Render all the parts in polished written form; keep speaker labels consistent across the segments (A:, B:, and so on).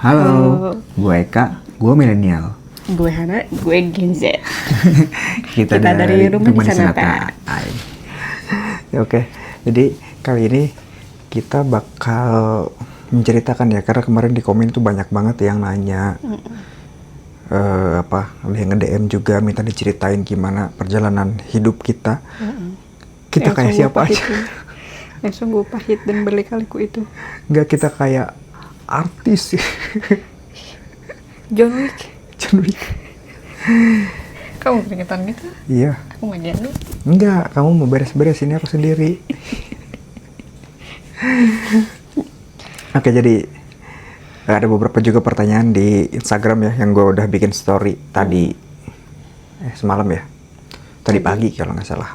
A: Halo, gue Eka, gue milenial.
B: Gue Hana, gue Gen Z.
A: Kita
B: dari rumah di
A: Sanata. Oke, jadi kali ini kita bakal menceritakan ya, karena kemarin di komen tuh banyak banget yang nanya, ada yang nge-DM juga minta diceritain gimana perjalanan hidup kita. Kita
B: Yang
A: kayak
B: sungguh
A: siapa
B: pahit
A: aja?
B: ini. Yang sungguh pahit dan berliku-liku itu.
A: Nggak, kita kayak artis sih.
B: John Wick.
A: John Wick.
B: Kamu keringetan gitu?
A: Iya.
B: Aku ngajarin lu.
A: Enggak, kamu mau beres-beres ini aku sendiri. Oke, jadi ada beberapa juga pertanyaan di Instagram ya, yang gue udah bikin story tadi, semalam ya, tadi pagi kalau nggak salah.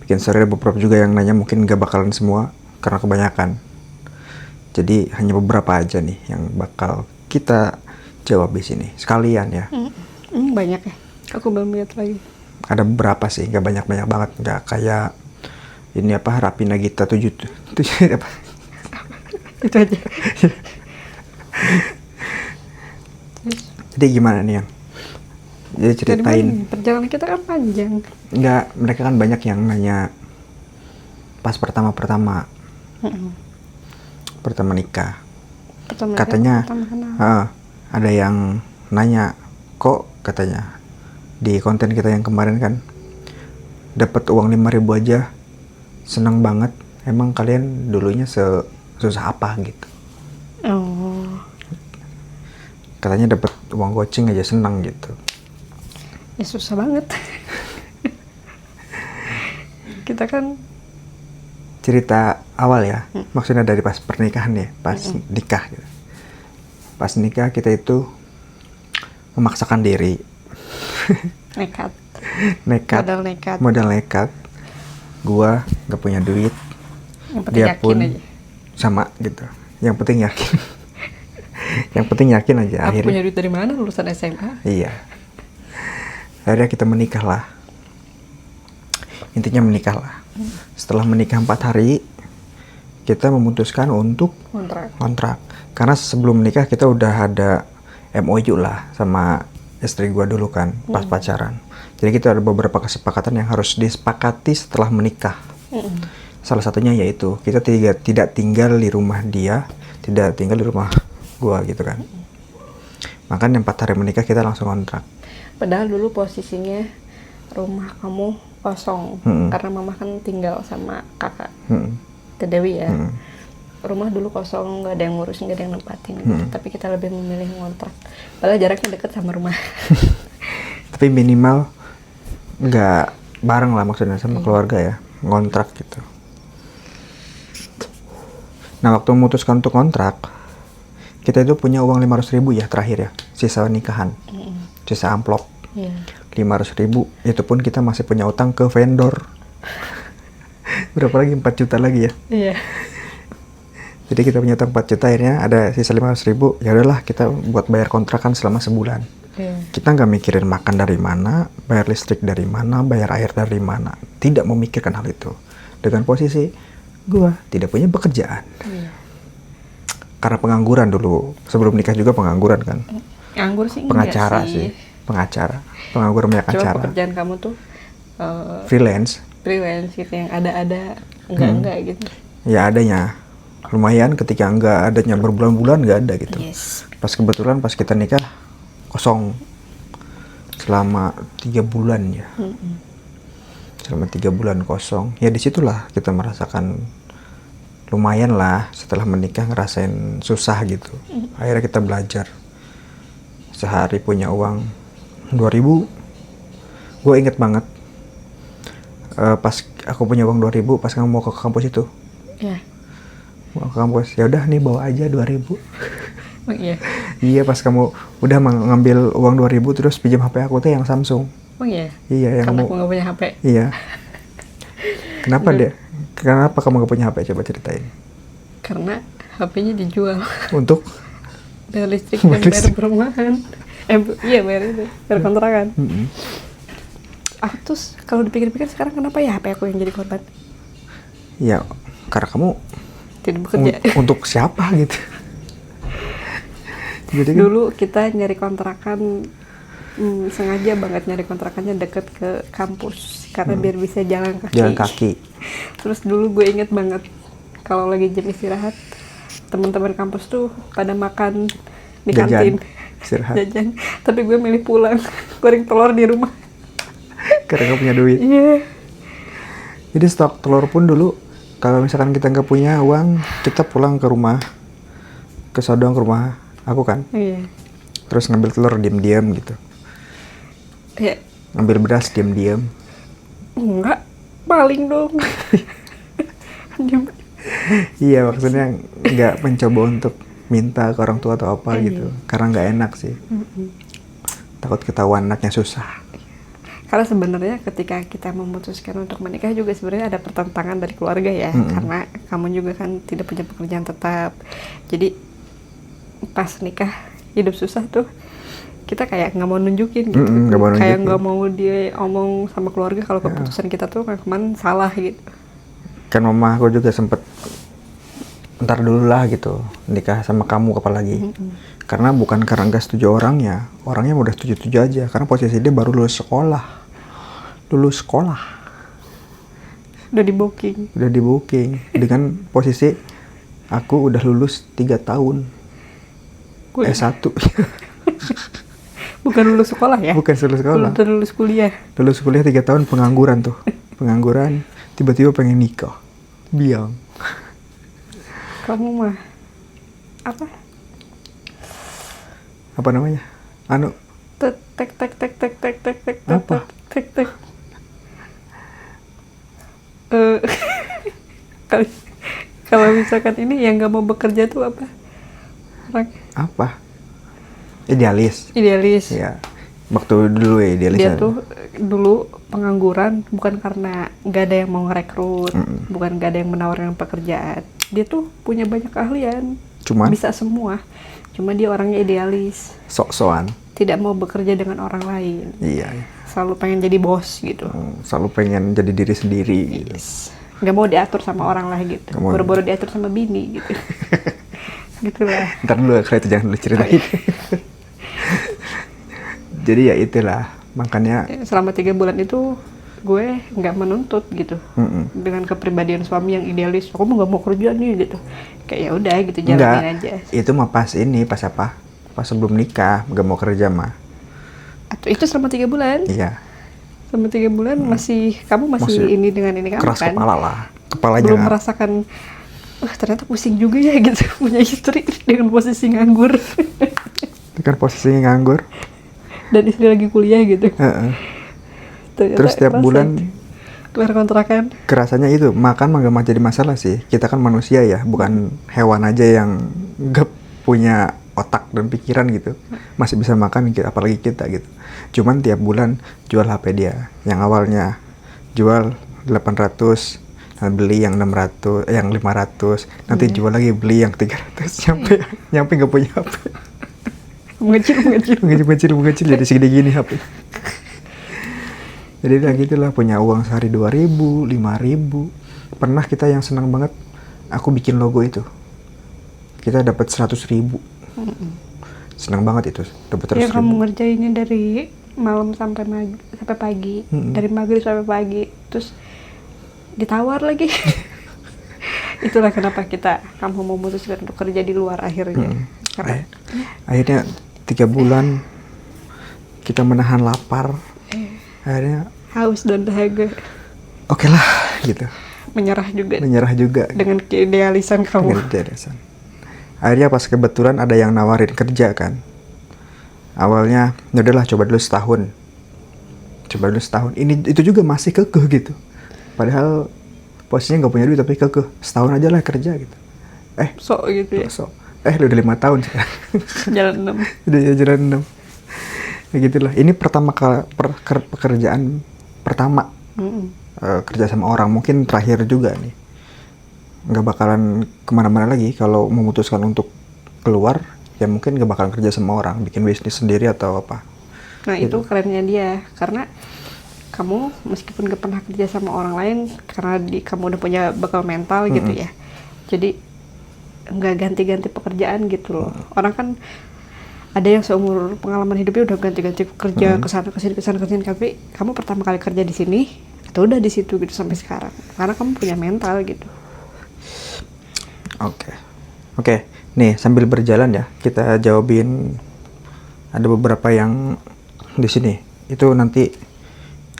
A: Bikin story, ada beberapa juga yang nanya, mungkin nggak bakalan semua karena kebanyakan. Jadi hanya beberapa aja nih yang bakal kita jawab di sini sekalian ya.
B: Banyak ya? Aku belum lihat lagi.
A: Ada beberapa sih, nggak banyak-banyak banget, nggak kayak ini apa Rapi Nagita 7 apa?
B: Itu aja.
A: Jadi gimana nih yang? Jadi ceritain.
B: Perjalanan kita kan panjang.
A: Enggak, mereka kan banyak yang nanya pas pertama nikah. Katanya ada yang nanya, kok katanya di konten kita yang kemarin kan dapat uang 5.000 aja senang banget. Emang kalian dulunya susah apa gitu?
B: Oh.
A: Katanya dapat uang goceng aja senang gitu.
B: Ya susah banget. Kita kan
A: Cerita awal ya, maksudnya dari pas pernikahan ya, pas nikah gitu. Pas nikah kita itu memaksakan diri.
B: nekat.
A: Modal nekat. Gua nggak punya duit,
B: Yang penting
A: dia
B: yakin
A: pun
B: aja.
A: sama gitu. Yang penting yakin. Yang penting yakin aja.
B: Aku
A: Akhirnya
B: punya duit dari mana, lulusan SMA?
A: iya. Akhirnya kita menikah lah. Intinya menikah lah. Setelah menikah 4 hari, kita memutuskan untuk kontrak. Karena sebelum menikah kita udah ada MOU lah sama istri gua dulu kan, pas pacaran. Jadi kita ada beberapa kesepakatan yang harus disepakati setelah menikah. Salah satunya yaitu kita tidak tinggal di rumah dia, tidak tinggal di rumah gua gitu kan. Makanya 4 hari menikah kita langsung kontrak.
B: Padahal dulu posisinya rumah kamu kosong, karena mama kan tinggal sama kakak, Teh Dewi ya. Rumah dulu kosong, nggak ada yang ngurus, nggak ada yang nempatin. Tapi kita lebih memilih ngontrak. Padahal jaraknya deket sama rumah.
A: Tapi minimal nggak bareng lah, maksudnya sama keluarga ya, ngontrak gitu. Nah, waktu memutuskan untuk kontrak, kita itu punya uang 500.000 ya terakhir ya, sisa nikahan, sisa amplop. 500.000, itu pun kita masih punya utang ke vendor. Berapa lagi? 4 juta lagi ya?
B: Iya.
A: Jadi kita punya utang 4 juta, akhirnya ada sisa 500.000. Ya udahlah, kita buat bayar kontrakan selama sebulan. Kita nggak mikirin makan dari mana, bayar listrik dari mana, bayar air dari mana. Tidak memikirkan hal itu. Dengan posisi gua tidak punya pekerjaan. Karena pengangguran dulu. Sebelum nikah juga pengangguran kan.
B: Nganggur sih
A: Pengacara
B: enggak
A: sih. Pengacara. Pengangguran banyak
B: Coba
A: acara.
B: pekerjaan kamu tuh
A: Freelance
B: gitu, yang ada enggak gitu.
A: ya adanya lumayan, ketika enggak adanya berbulan-bulan enggak ada gitu. Pas kebetulan pas kita nikah kosong selama 3 bulan ya. Selama 3 bulan kosong ya, disitulah kita merasakan lumayan lah. Setelah menikah ngerasain susah gitu. Akhirnya kita belajar. Sehari punya uang 2.000. Gue inget banget pas aku punya uang 2.000 pas kamu mau ke kampus itu.
B: Iya.
A: Mau ke kampus, ya udah nih bawa aja 2.000.
B: Oh iya.
A: Iya, pas kamu udah ngambil uang 2.000 terus pinjam HP aku tuh yang Samsung.
B: Oh iya.
A: Iya, yang
B: Karena
A: kamu.
B: aku nggak punya HP.
A: Iya. Kenapa kamu gak punya HP? Coba ceritain.
B: Karena HP-nya dijual.
A: Untuk
B: Bayar listrik dan bayar perumahan. Iya, bayar itu, bayar kontrakan. Aku tuh kalau dipikir-pikir sekarang, kenapa ya HP aku yang jadi korban?
A: Ya, karena kamu
B: Tidak bekerja.
A: untuk siapa gitu. Jadi kan,
B: dulu kita nyari kontrakan, sengaja banget nyari kontrakannya deket ke kampus karena biar bisa jalan kaki.
A: jalan kaki.
B: Terus dulu gue inget banget kalau lagi jam istirahat, teman-teman kampus tuh pada makan di kantin,
A: istirahat.
B: jajan. Tapi gue milih pulang, goreng telur di rumah.
A: Karena nggak punya duit.
B: Iya.
A: Jadi stok telur pun dulu, kalau misalkan kita nggak punya uang, kita pulang ke rumah, ke Sodong, ke rumah aku kan.
B: Iya.
A: Terus ngambil telur diam-diam gitu.
B: Ya,
A: Ngambil beras diam-diam.
B: enggak, paling dong.
A: Iya, maksudnya nggak mencoba untuk minta ke orang tua atau apa gitu. Karena nggak enak sih. Takut ketahuan anaknya susah.
B: Karena sebenarnya ketika kita memutuskan untuk menikah juga sebenarnya ada pertentangan dari keluarga ya, karena kamu juga kan tidak punya pekerjaan tetap. Jadi pas nikah hidup susah tuh kita kayak nggak mau nunjukin gitu, kayak nggak mau dia omong sama keluarga kalau keputusan kita tuh kemarin salah gitu.
A: Kan mama aku juga sempet ntar dulu lah gitu nikah sama kamu apalagi. Karena bukan karena nggak setuju orangnya udah setuju-setuju aja, karena posisi dia baru lulus sekolah.
B: Udah di booking
A: dengan posisi aku udah lulus 3 tahun
B: kuliah.
A: S1.
B: Bukan lulus sekolah ya?
A: Bukan lulus sekolah.
B: Udah lulus kuliah.
A: Lulus kuliah 3 tahun, pengangguran tuh. Pengangguran, tiba-tiba pengen nikah. Biang.
B: Kamu mah apa?
A: Apa namanya?
B: Tek tek tek tek tek tek tek tek
A: Apa?
B: tek tek. Kalau misalkan ini yang nggak mau bekerja tuh apa?
A: Apa? Idealis. Ya. Waktu dulu ya idealis.
B: Dia tuh dulu pengangguran bukan karena nggak ada yang mau ngerekrut, bukan nggak ada yang menawarkan pekerjaan. Dia tuh punya banyak keahlian, bisa semua. Cuma dia orangnya idealis.
A: Sok-sokan.
B: Tidak mau bekerja dengan orang lain.
A: Iya.
B: Selalu pengen jadi bos gitu.
A: Selalu pengen jadi diri sendiri.
B: Yes. Nggak mau diatur sama orang lah gitu. Baru-baru diatur sama bini gitu. Gitu lah.
A: Ntar dulu kalau itu jangan dulu ceritain. Jadi ya itulah, makanya
B: selama 3 bulan itu gue nggak menuntut gitu. Dengan kepribadian suami yang idealis, aku nggak mau kerja nih gitu. Kayak ya udah gitu, jalanin aja.
A: Itu mah pas apa? Pas sebelum nikah, nggak mau kerja mah.
B: Atau itu selama 3 bulan?
A: Iya.
B: Selama 3 bulan kamu masih ini dengan ini kamu
A: keras
B: kan?
A: Kepala lah. Kepalanya
B: belum merasakan, ternyata pusing juga ya gitu punya istri dengan posisi nganggur.
A: Dengan posisi nganggur.
B: Dan istri lagi kuliah gitu.
A: Terus setiap bulan
B: keluar kontrakan.
A: Kerasanya itu makan mah gak jadi masalah sih. Kita kan manusia ya, bukan hewan aja yang gak punya otak dan pikiran gitu. Masih bisa makan gitu, apalagi kita gitu. Cuman tiap bulan jual HP dia. Yang awalnya jual 800, beli yang 600, yang 500, nanti jual lagi beli yang 300, nyampe gak punya HP. Mengecil jadi segede gini HP. Jadi lah gitulah, punya uang sehari 2.000, 5.000. Pernah kita yang senang banget, aku bikin logo itu, kita dapat 100.000. Senang banget itu, dapat 100.000.
B: Ya kamu ngerjainnya dari malam sampai pagi, dari maghrib sampai pagi, terus ditawar lagi. Itulah kenapa kamu memutuskan untuk kerja di luar akhirnya. Karena
A: akhirnya 3 bulan kita menahan lapar, akhirnya
B: haus dan dahaga.
A: Oke lah gitu.
B: Menyerah juga dengan keidealisan kamu.
A: Akhirnya pas kebetulan ada yang nawarin kerja kan. Awalnya ya udahlah coba dulu setahun. Itu juga masih kekeh gitu. Padahal posisinya nggak punya duit tapi kekeh. Setahun aja lah kerja gitu.
B: Sok gitu ya.
A: Udah 5 tahun sekarang.
B: Jalan 6.
A: Udah jalan 6. Ya gitulah. Ini pertama kali pekerjaan pertama. Kerja sama orang, mungkin terakhir juga nih. Nggak bakalan kemana-mana lagi kalau memutuskan untuk keluar, ya mungkin nggak bakalan kerja sama orang, bikin bisnis sendiri atau apa.
B: Nah gitu. Itu kerennya dia, karena kamu meskipun gak pernah kerja sama orang lain, karena kamu udah punya bekal mental gitu ya, jadi nggak ganti-ganti pekerjaan gitu loh. Orang kan ada yang seumur pengalaman hidupnya udah ganti-ganti kerja kesana kesini, tapi kamu pertama kali kerja di sini itu udah di situ gitu sampai sekarang karena kamu punya mental gitu.
A: Oke. Nih sambil berjalan ya kita jawabin ada beberapa yang di sini. Itu nanti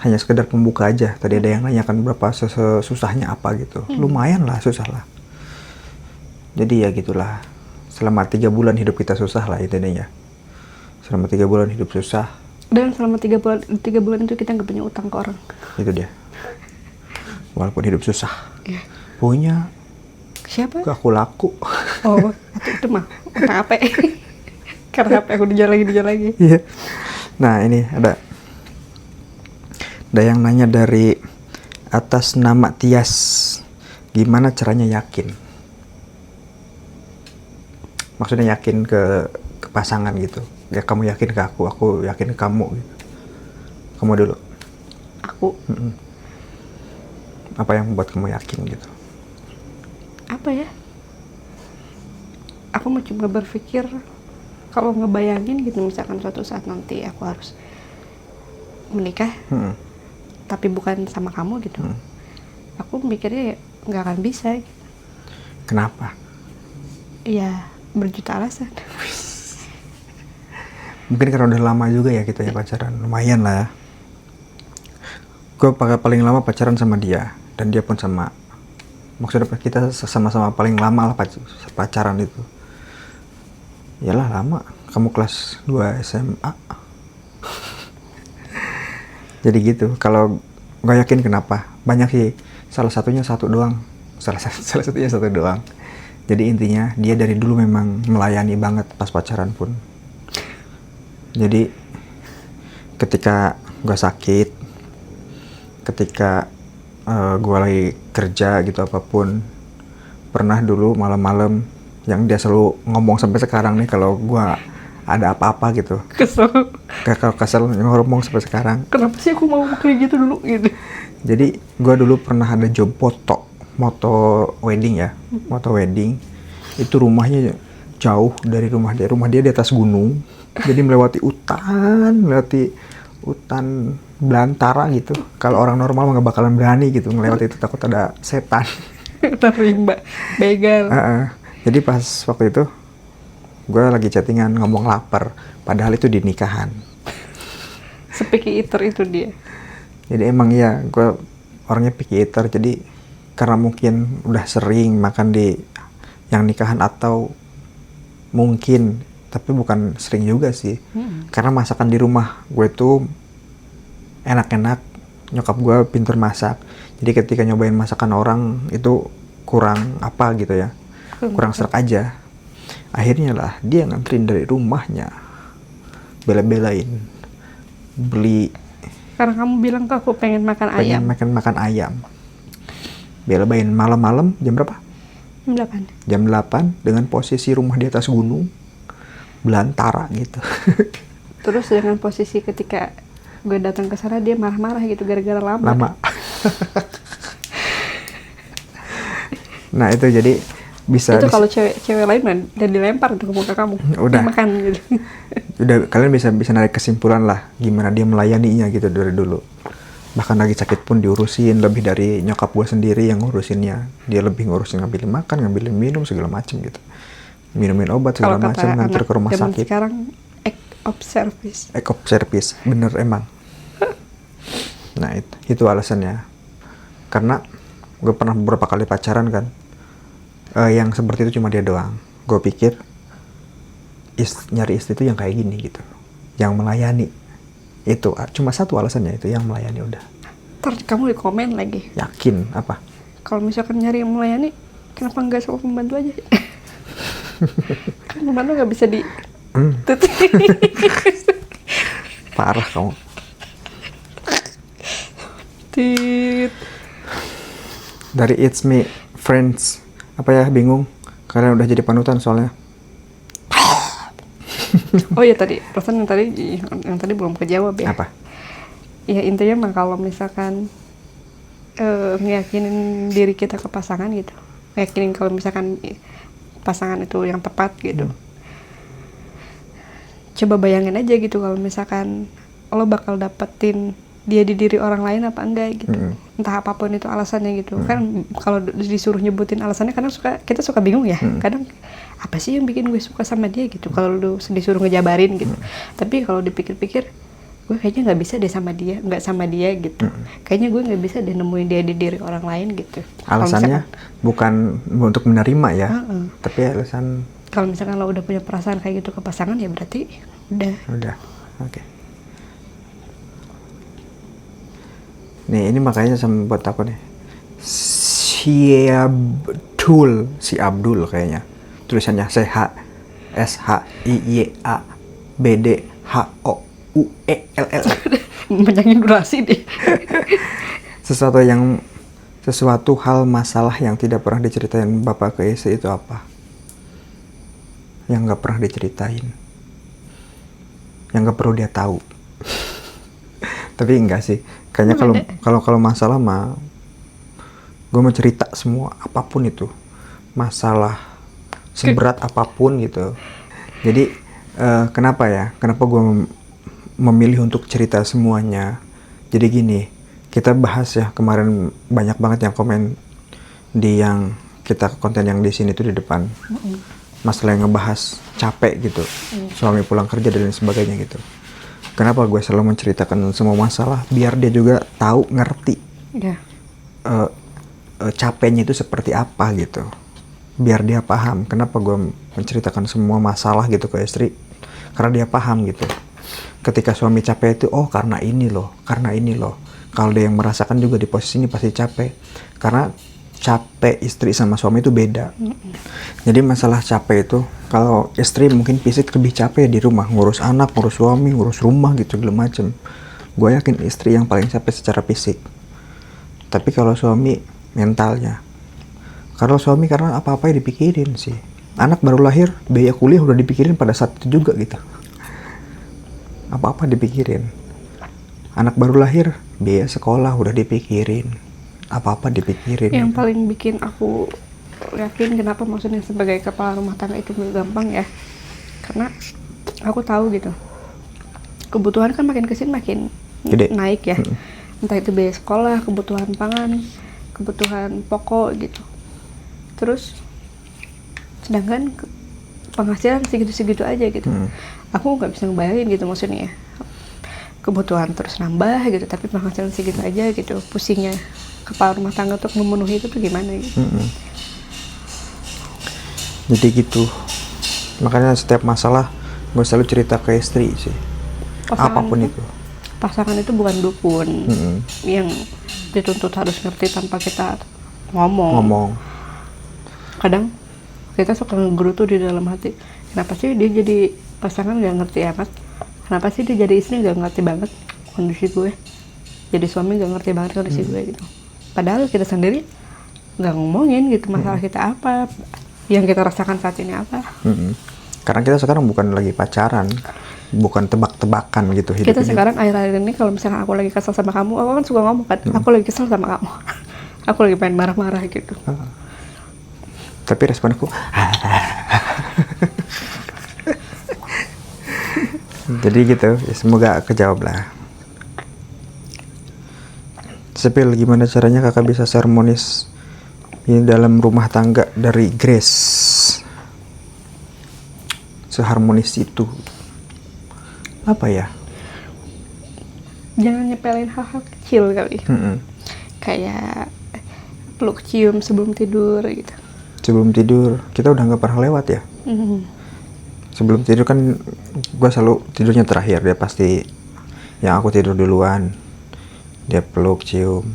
A: hanya sekedar pembuka aja. Tadi ada yang nanyakan berapa susahnya apa gitu. Lumayan lah susah lah. Jadi ya gitulah. Selama 3 bulan hidup kita susah lah itu ya. Selama 3 bulan hidup susah.
B: Dan selama 3 bulan itu kita nggak punya utang ke orang.
A: Itu dia. Walaupun hidup susah. Yeah. Punya.
B: Siapa?
A: Gak aku laku.
B: Oh, itu mah utang HP. Karena HP aku dijual lagi.
A: Iya. Nah ini ada yang nanya dari atas nama Tias. Gimana caranya yakin? Maksudnya yakin ke pasangan gitu. Ya kamu yakin ke aku yakin ke kamu gitu. Kamu dulu.
B: Aku.
A: Apa yang membuat kamu yakin gitu?
B: Apa ya? Aku mau coba berpikir kalau ngebayangin gitu misalkan suatu saat nanti aku harus menikah, tapi bukan sama kamu gitu. Aku mikirnya nggak akan bisa. Gitu.
A: Kenapa?
B: Ya berjuta alasan.
A: Mungkin karena udah lama juga ya kita ya pacaran, lumayan lah ya. Gue paling lama pacaran sama dia dan dia pun sama. Maksudnya kita sama-sama paling lama lah pacaran itu. Yalah lama. Kamu kelas 2 SMA. Jadi gitu. Kalau gak yakin kenapa? Banyak sih. Salah satunya satu doang. Salah satunya satu doang. Jadi intinya dia dari dulu memang melayani banget pas pacaran pun. Jadi ketika gue sakit, ketika gue lagi kerja gitu apapun, pernah dulu malam-malam yang dia selalu ngomong sampai sekarang nih kalau gue ada apa-apa gitu. Kesel ngomong sampai sekarang.
B: Kenapa sih aku mau kayak gitu dulu gitu?
A: Jadi gue dulu pernah ada job moto wedding ya, moto wedding. Itu rumahnya jauh dari rumah dia. Rumah dia di atas gunung. Jadi melewati hutan belantara gitu. Kalau orang normal nggak bakalan berani gitu melewati itu, takut ada setan.
B: Terimba, begal.
A: Jadi pas waktu itu gue lagi chattingan ngomong lapar, padahal itu di nikahan.
B: Picky eater itu dia.
A: Jadi emang iya, gue orangnya picky eater. Jadi karena mungkin udah sering makan di yang nikahan atau mungkin, tapi bukan sering juga sih. Karena masakan di rumah gue tuh enak-enak, nyokap gue pinter masak. Jadi ketika nyobain masakan orang itu kurang apa gitu ya, kurang serak aja. Akhirnya lah dia nganterin dari rumahnya, bela-belain beli.
B: Karena kamu bilang ke aku pengen makan ayam.
A: Bela-belain malam-malam jam berapa? Jam 8 dengan posisi rumah di atas gunung belantara gitu.
B: Terus dengan posisi ketika gue datang ke sana dia marah-marah gitu gara-gara lama.
A: Nah itu jadi bisa
B: itu kalau cewek lain dan dilempar tuh ke muka kamu.
A: Udah
B: makan gitu.
A: Udah kalian bisa narik kesimpulan lah gimana dia melayaninya gitu dari dulu. Bahkan lagi sakit pun diurusin, lebih dari nyokap gue sendiri yang ngurusinnya. Dia lebih ngurusin ngambilin makan, ngambilin minum segala macem gitu. Minumin obat segala macam, nganter ke rumah sakit.
B: Sekarang act of service.
A: Bener emang. Nah itu alasannya. Karena gue pernah beberapa kali pacaran kan. Yang seperti itu cuma dia doang. Gue pikir nyari istri itu yang kayak gini gitu. Yang melayani. Itu cuma satu alasannya, itu yang melayani udah.
B: Ntar kamu di komen lagi.
A: Yakin apa?
B: Kalau misalkan nyari yang melayani, kenapa nggak sama pembantu aja? Kan pembantu nggak bisa di.
A: Parah kamu. Dari It's Me Friends, apa ya, bingung karena udah jadi panutan soalnya.
B: Oh ya tadi, perasaan yang tadi belum kejawab ya.
A: Apa?
B: Ya intinya mah kalau misalkan ngeyakinin diri kita ke pasangan gitu, ngeyakinin kalau misalkan pasangan itu yang tepat gitu. coba bayangin aja gitu kalau misalkan lo bakal dapetin dia di diri orang lain apa enggak gitu. Entah apapun itu alasannya gitu. Kan kalau disuruh nyebutin alasannya kadang kita suka bingung ya. Kadang apa sih yang bikin gue suka sama dia gitu kalau lu disuruh ngejabarin gitu. Tapi kalau dipikir-pikir gue kayaknya nggak bisa deh sama dia gitu. Kayaknya gue nggak bisa deh nemuin dia di diri orang lain gitu.
A: Alasannya bukan untuk menerima ya, tapi alasan
B: kalau misalkan lo udah punya perasaan kayak gitu ke pasangan ya berarti
A: udah. Oke. Nih ini makanya sama buat aku nih. Si Abdul kayaknya. Tulisannya CHSHIYABDHOUELL.
B: Panjangin durasi deh.
A: Sesuatu hal masalah yang tidak pernah diceritain bapak ke istri itu apa? Yang nggak pernah diceritain, yang nggak perlu dia tahu. Tapi enggak sih, kayaknya kalau masalah mah gue mau cerita semua, apapun itu masalah seberat apapun gitu. Jadi kenapa gue memilih untuk cerita semuanya? Jadi gini, kita bahas ya, kemarin banyak banget yang komen di yang kita konten yang di sini tuh di depan. Masalah yang ngebahas capek gitu, suami pulang kerja dan lain sebagainya gitu. Kenapa gue selalu menceritakan semua masalah? Biar dia juga tahu, ngerti capeknya itu seperti apa gitu. Biar dia paham. Kenapa gue menceritakan semua masalah gitu ke istri? Karena dia paham gitu. Ketika suami capek itu, oh karena ini loh. Kalau dia yang merasakan juga di posisi ini pasti capek. Karena capek istri sama suami itu beda. Jadi masalah capek itu, kalau istri mungkin fisik lebih capek di rumah, ngurus anak, ngurus suami, ngurus rumah gitu segala macem. Gue yakin istri yang paling capek secara fisik. Tapi kalau suami mentalnya. Kalau suami karena apa-apa yang dipikirin sih. Anak baru lahir, biaya kuliah udah dipikirin pada saat itu juga gitu. Apa-apa dipikirin. Anak baru lahir, biaya sekolah udah dipikirin. Apa-apa dipikirin.
B: Yang paling bikin aku yakin kenapa maksudnya sebagai kepala rumah tangga itu gak gampang ya, karena aku tahu gitu kebutuhan kan makin kesini makin gede, naik ya. Entah itu biaya sekolah, kebutuhan pangan, kebutuhan pokok gitu. Terus sedangkan penghasilan segitu-segitu aja gitu. Aku nggak bisa ngebayangin gitu maksudnya ya. Kebutuhan terus nambah gitu, tapi penghasilan segitu aja gitu. Pusingnya kepala rumah tangga untuk memenuhi itu tuh gimana gitu.
A: Jadi gitu. Makanya setiap masalah gue selalu cerita ke istri sih. Apapun itu.
B: Pasangan itu bukan dukun yang dituntut harus ngerti tanpa kita ngomong. Kadang kita suka ngegerutu di dalam hati. Kenapa sih dia jadi pasangan gak ngerti amat? Kenapa sih dia jadi istri gak ngerti banget kondisi gue? Jadi suami gak ngerti banget kondisi gue gitu. Padahal kita sendiri gak ngomongin gitu masalah kita apa, yang kita rasakan saat ini apa.
A: Karena kita sekarang bukan lagi pacaran, bukan tebak-tebakan gitu hidup
B: kita
A: ini.
B: Sekarang akhir-akhir ini kalau misalkan aku lagi kesel sama kamu, aku kan suka ngomong kan, aku lagi kesel sama kamu. Aku lagi pengen marah-marah gitu.
A: Tapi respon aku jadi gitu ya, semoga kejawab lah. Sepil, gimana caranya kakak bisa sermonis ini dalam rumah tangga dari Grace seharmonis itu? Apa ya?
B: Jangan nyepelin hal-hal kecil kali. Kayak peluk cium sebelum tidur gitu.
A: Sebelum tidur kita udah nggak pernah lewat ya. Sebelum tidur kan gue selalu tidurnya terakhir, dia pasti yang aku tidur duluan, dia peluk cium.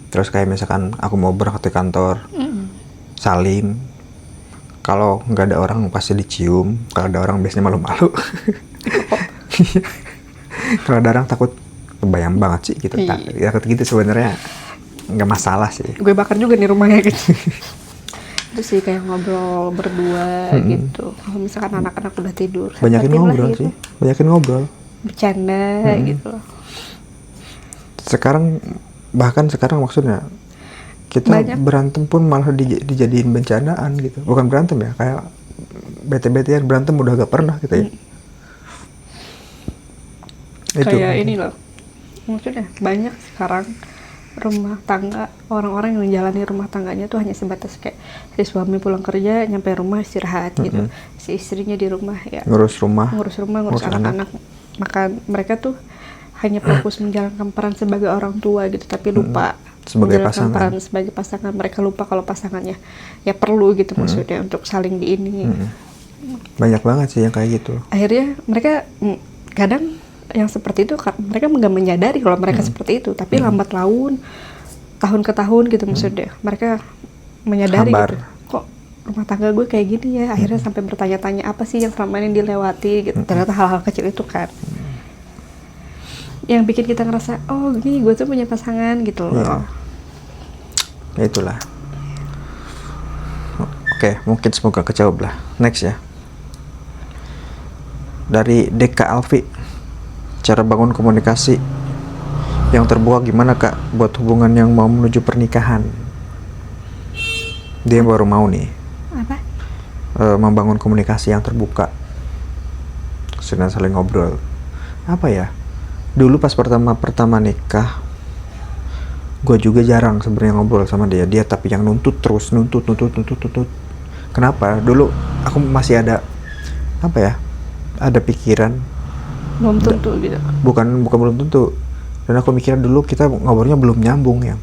A: Terus kayak misalkan aku mau berangkat ke kantor, salim. Kalau nggak ada orang pasti dicium, kalau ada orang biasanya malu-malu. Kalau ada orang takut, kebayang banget sih gitu. Ya gitu sebenarnya nggak masalah sih.
B: Gue bakar juga nih rumahnya gitu. Terus sih kayak ngobrol berdua gitu. Kalau misalkan anak-anak udah tidur,
A: banyakin ngobrol gitu. Banyakin ngobrol,
B: bercanda gitu.
A: Bahkan sekarang maksudnya kita berantem pun malah dijadiin bencandaan gitu. Bukan berantem ya, kayak bete-betean, berantem udah gak pernah gitu ya.
B: Kayak ini loh, maksudnya banyak sekarang rumah tangga, orang-orang yang menjalani rumah tangganya tuh hanya sebatas kayak si suami pulang kerja nyampe rumah istirahat gitu, si istrinya di rumah ya ngurus anak-anak. Maka mereka tuh hanya fokus menjalankan peran sebagai orang tua gitu, tapi lupa
A: sebagai
B: menjalankan
A: pasangan.
B: peran sebagai pasangan. Mereka lupa kalau pasangannya ya perlu gitu, maksudnya untuk saling di ini.
A: Banyak banget sih yang kayak gitu.
B: Akhirnya mereka kadang yang seperti itu mereka nggak menyadari kalau mereka seperti itu, tapi lambat laun, tahun ke tahun gitu, maksudnya mereka menyadari gitu, kok rumah tangga gue kayak gini ya. Akhirnya sampai bertanya-tanya apa sih yang selama ini dilewati gitu. Ternyata hal-hal kecil itu kan yang bikin kita ngerasa, oh gini gue tuh punya pasangan gitu loh.
A: Ya itulah. Oke, mungkin semoga kejawab lah. Next ya, dari Deka Alfi, cara bangun komunikasi yang terbuka gimana kak buat hubungan yang mau menuju pernikahan? Dia baru mau nih membangun komunikasi yang terbuka, sudah saling ngobrol. Apa ya, dulu pas pertama nikah, gue juga jarang sebenarnya ngobrol sama dia tapi yang nuntut terus, nuntut. Kenapa? Dulu aku masih ada ada pikiran
B: belum tentu gitu.
A: Bukan belum tentu. Dan aku mikir dulu kita ngobrolnya belum nyambung ya.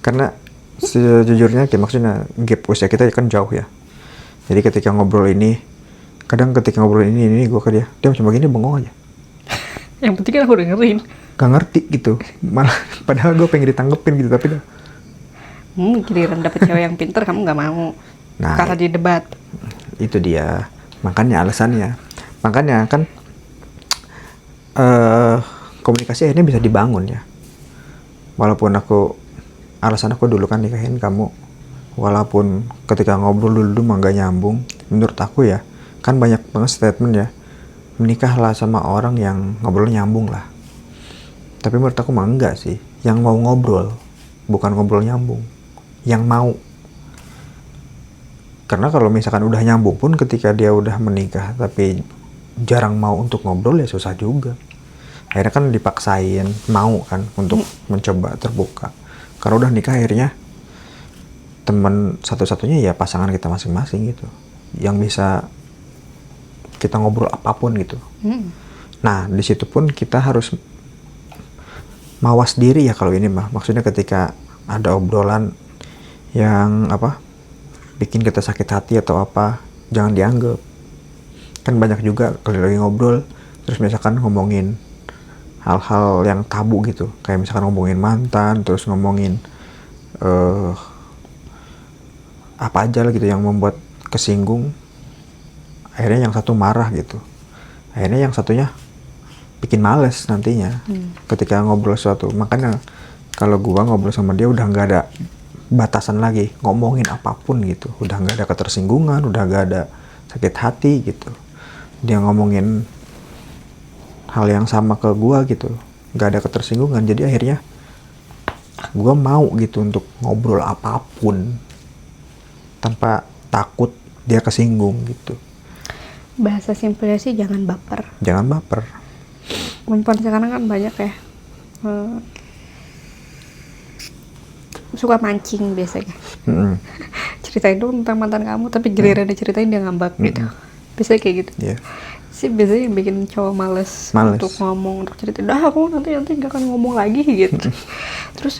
A: Karena sejujurnya kayak maksudnya gap usia kita kan jauh ya. Jadi ketika ngobrol ini gue ke dia macam begini bengong aja.
B: Yang penting kan aku dengerin.
A: Gak ngerti gitu. Malah padahal gue pengen ditanggepin gitu tapi
B: giliran dapet cewek yang pinter kamu nggak mau.
A: Nah,
B: karena di debat.
A: Itu dia. Makanya alasannya. Makanya kan komunikasi akhirnya bisa dibangun ya. Walaupun alasan aku dulu kan nikahin kamu, walaupun ketika ngobrol dulu mah gak nyambung, menurut aku ya, kan banyak banget statement ya, menikahlah sama orang yang ngobrol nyambung lah. Tapi menurut aku mah enggak sih, yang mau ngobrol, bukan ngobrol nyambung, yang mau. Karena kalau misalkan udah nyambung pun ketika dia udah menikah tapi jarang mau untuk ngobrol ya susah juga. Akhirnya kan dipaksain mau kan untuk mencoba terbuka. Karena udah nikah akhirnya teman satu-satunya ya pasangan kita masing-masing gitu, yang bisa kita ngobrol apapun gitu. Nah di situ pun kita harus mawas diri ya kalau ini mah. Maksudnya ketika ada obrolan yang bikin kita sakit hati atau apa, jangan dianggap. Kan banyak juga kalau lagi ngobrol terus misalkan ngomongin hal-hal yang tabu gitu, kayak misalkan ngomongin mantan, terus ngomongin apa aja lah gitu yang membuat kesinggung. Akhirnya yang satu marah gitu, akhirnya yang satunya bikin males nantinya ketika ngobrol sesuatu. Makanya kalau gua ngobrol sama dia udah nggak ada batasan lagi, ngomongin apapun gitu, udah nggak ada ketersinggungan, udah nggak ada sakit hati gitu. Dia ngomongin hal yang sama ke gua gitu, nggak ada ketersinggungan. Jadi akhirnya gua mau gitu untuk ngobrol apapun tanpa takut dia kesinggung gitu.
B: Bahasa simpelnya sih jangan baper.
A: Jangan baper.
B: Perempuan sekarang kan banyak ya, suka mancing biasanya. Ceritain dong tentang mantan kamu, tapi giliran diceritain dia ngambek gitu. Biasanya kayak gitu.
A: Yeah.
B: Sih biasanya yang bikin cowok males untuk ngomong, untuk cerita. Dah aku nanti gak akan ngomong lagi gitu. Terus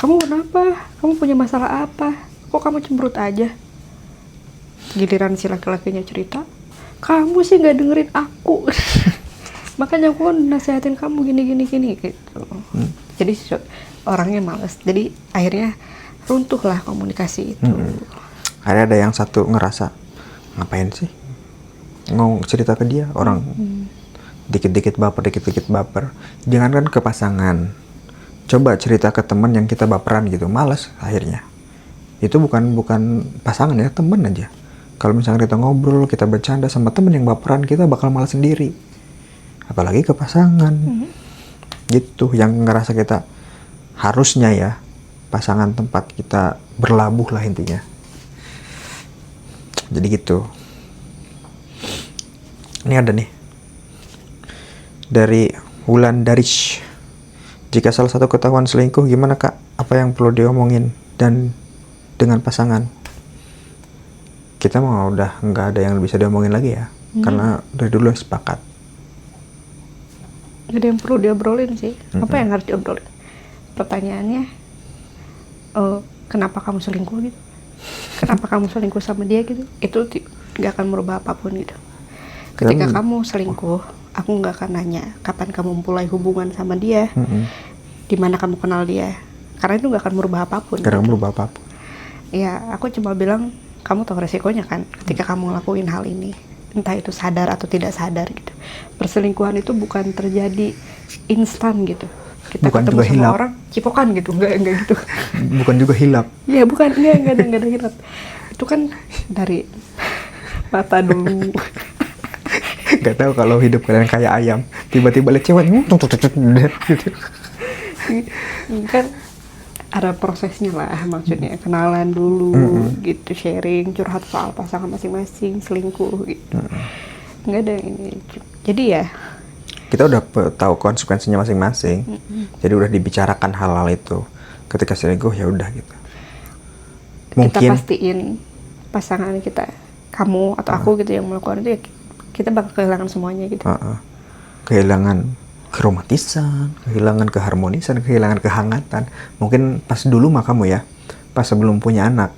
B: kamu kenapa? Kamu punya masalah apa? Kok kamu cemberut aja? Giliran si laki-lakinya cerita, kamu sih gak dengerin aku. Makanya aku kan nasihatin kamu gini gitu. Jadi orangnya males. Jadi akhirnya runtuhlah komunikasi itu.
A: Akhirnya ada yang satu ngerasa, ngapain sih mau cerita ke dia, orang dikit-dikit baper. Jangankan ke pasangan, coba cerita ke teman yang kita baperan gitu, males akhirnya. Itu bukan pasangan ya, teman aja. Kalau misalnya kita ngobrol, kita bercanda sama teman yang baperan, kita bakal males sendiri. Apalagi ke pasangan. Gitu, yang ngerasa kita harusnya ya, pasangan tempat kita berlabuh lah intinya. Jadi gitu. Ini ada nih Dari Wulan Darish. Jika salah satu ketahuan selingkuh, gimana Kak? Apa yang perlu diomongin dan dengan pasangan? Kita mau udah nggak ada yang bisa diomongin lagi ya, karena dari dulu sepakat.
B: Gak ada yang perlu diobrolin sih. Apa yang harus diobrolin? Pertanyaannya, kenapa kamu selingkuh gitu? Kenapa kamu selingkuh sama dia gitu? Itu gak akan merubah apapun gitu. Ketika kamu selingkuh, aku gak akan nanya kapan kamu mulai hubungan sama dia, di mana kamu kenal dia, karena itu gak akan merubah apapun.
A: Karena gitu. Merubah apapun.
B: Ya, aku cuma bilang kamu tahu resikonya kan, ketika kamu ngelakuin hal ini, entah itu sadar atau tidak sadar gitu. Perselingkuhan itu bukan terjadi instan gitu. Kita
A: bukan
B: ketemu
A: juga
B: sama
A: hilap.
B: orang cipokan gitu, enggak gitu.
A: Bukan juga hilap.
B: Ya bukan, enggak ada hilap. Itu kan dari mata dulu.
A: Gak tahu kalau hidup kalian kayak ayam, tiba-tiba lihat cewek gitu.
B: Kan ada prosesnya lah, maksudnya kenalan dulu gitu, sharing, curhat soal pasangan masing-masing, selingkuh gitu. Nggak ada ini. Jadi ya
A: kita udah tahu konsekuensinya masing-masing. Jadi udah dibicarakan hal-hal itu. Ketika selingkuh ya udah gitu. Mungkin
B: kita pastiin pasangan kita, kamu atau aku gitu yang melakukan itu ya, kita bakal kehilangan semuanya gitu.
A: Kehilangan keromantisan, kehilangan keharmonisan, kehilangan kehangatan. Mungkin pas dulu mah kamu ya, pas sebelum punya anak,